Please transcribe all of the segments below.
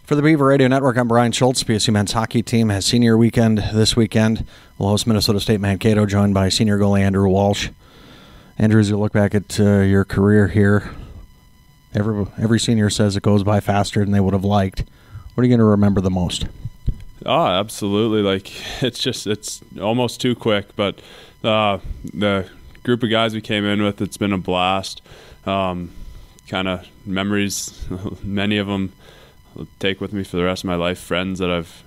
For the Beaver Radio Network, I'm Brian Schultz. BSU men's hockey team has senior weekend this weekend. We'll host Minnesota State Mankato, joined by senior goalie Andrew Walsh. Andrew, as you look back at your career here, every senior says it goes by faster than they would have liked. What are you going to remember the most? Oh, absolutely. It's almost too quick, but the group of guys we came in with, it's been a blast. Kind of memories, many of them I'll take with me for the rest of my life. Friends that I've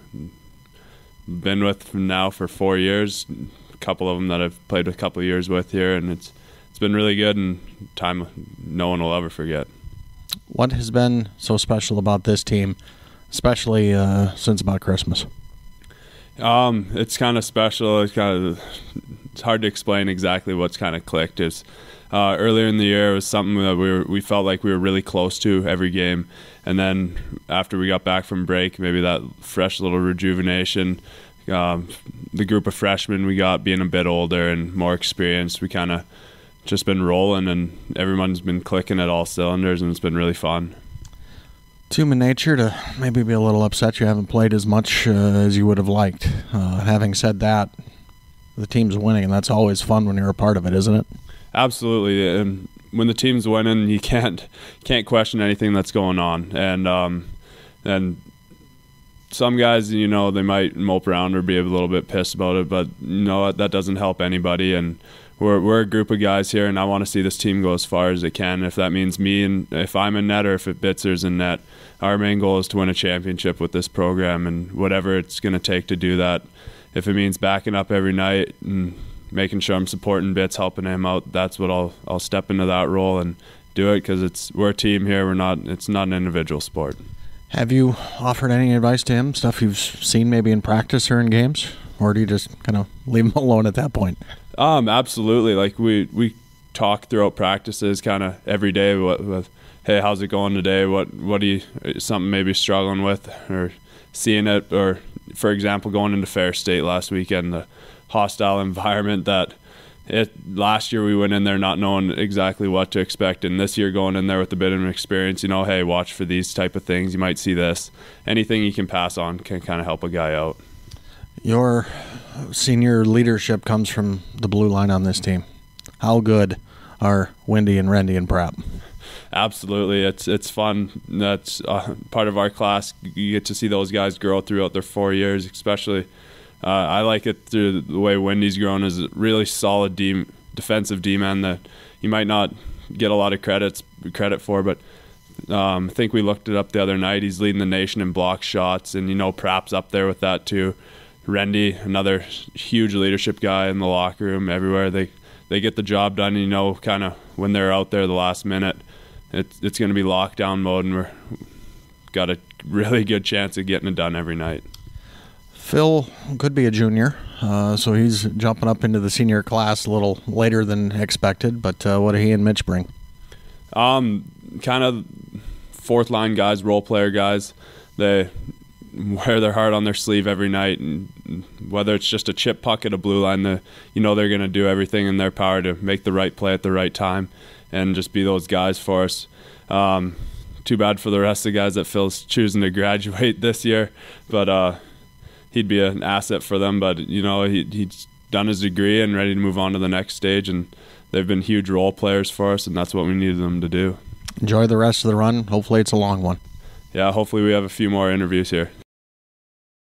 been with now for 4 years, a couple of them that I've played a couple of years with here, and it's been really good and time no one will ever forget. What has been so special about this team, especially since about Christmas? It's kind of special. It's hard to explain exactly what's kind of clicked. Earlier in the year, it was something that we felt like we were really close to every game. And then after we got back from break, maybe that fresh little rejuvenation, the group of freshmen we got being a bit older and more experienced, we kind of just been rolling and everyone's been clicking at all cylinders, and it's been really fun. It's human nature to maybe be a little upset you haven't played as much as you would have liked. Having said that, the team's winning, and that's always fun when you're a part of it, isn't it? Absolutely, and when the team's winning, you can't question anything that's going on. And some guys, they might mope around or be a little bit pissed about it, but that doesn't help anybody. And we're a group of guys here, and I want to see this team go as far as it can. If that means me, and if I'm in net, or if Bitzer's in net, our main goal is to win a championship with this program, and whatever it's going to take to do that. If it means backing up every night and making sure I'm supporting Bitz, helping him out, that's what I'll step into that role and do it, because we're a team here. It's not an individual sport. Have you offered any advice to him, stuff you've seen maybe in practice or in games, or do you just kind of leave him alone at that point? Absolutely. Like we talk throughout practices kind of every day with, hey, how's it going today? What do you, something maybe struggling with or seeing it, or for example, going into Fair State last weekend, the hostile environment that last year we went in there not knowing exactly what to expect, and this year going in there with a bit of an experience, hey, watch for these type of things, you might see this. Anything you can pass on can kind of help a guy out. Your senior leadership comes from the blue line on this team. How good are Wendy and Randy and Pratt? Absolutely. It's fun. That's part of our class. You get to see those guys grow throughout their 4 years, especially. I like it through the way Wendy's grown as a really solid defensive D-man that you might not get a lot of credit for, but I think we looked it up the other night. He's leading the nation in block shots, and Pratt's up there with that too. Randy, another huge leadership guy in the locker room, everywhere. They get the job done, and kind of when they're out there the last minute, it's going to be lockdown mode, and we're got a really good chance of getting it done every night. Phil could be a junior, so he's jumping up into the senior class a little later than expected, but what do he and Mitch bring? Kind of fourth line guys, role player guys. They wear their heart on their sleeve every night, and whether it's just a chip puck at a blue line, they're going to do everything in their power to make the right play at the right time and just be those guys for us. Too bad for the rest of the guys that Phil's choosing to graduate this year, but he'd be an asset for them. But he's done his degree and ready to move on to the next stage, and they've been huge role players for us, and that's what we needed them to do. Enjoy the rest of the run. Hopefully it's a long one. Yeah, hopefully we have a few more interviews here.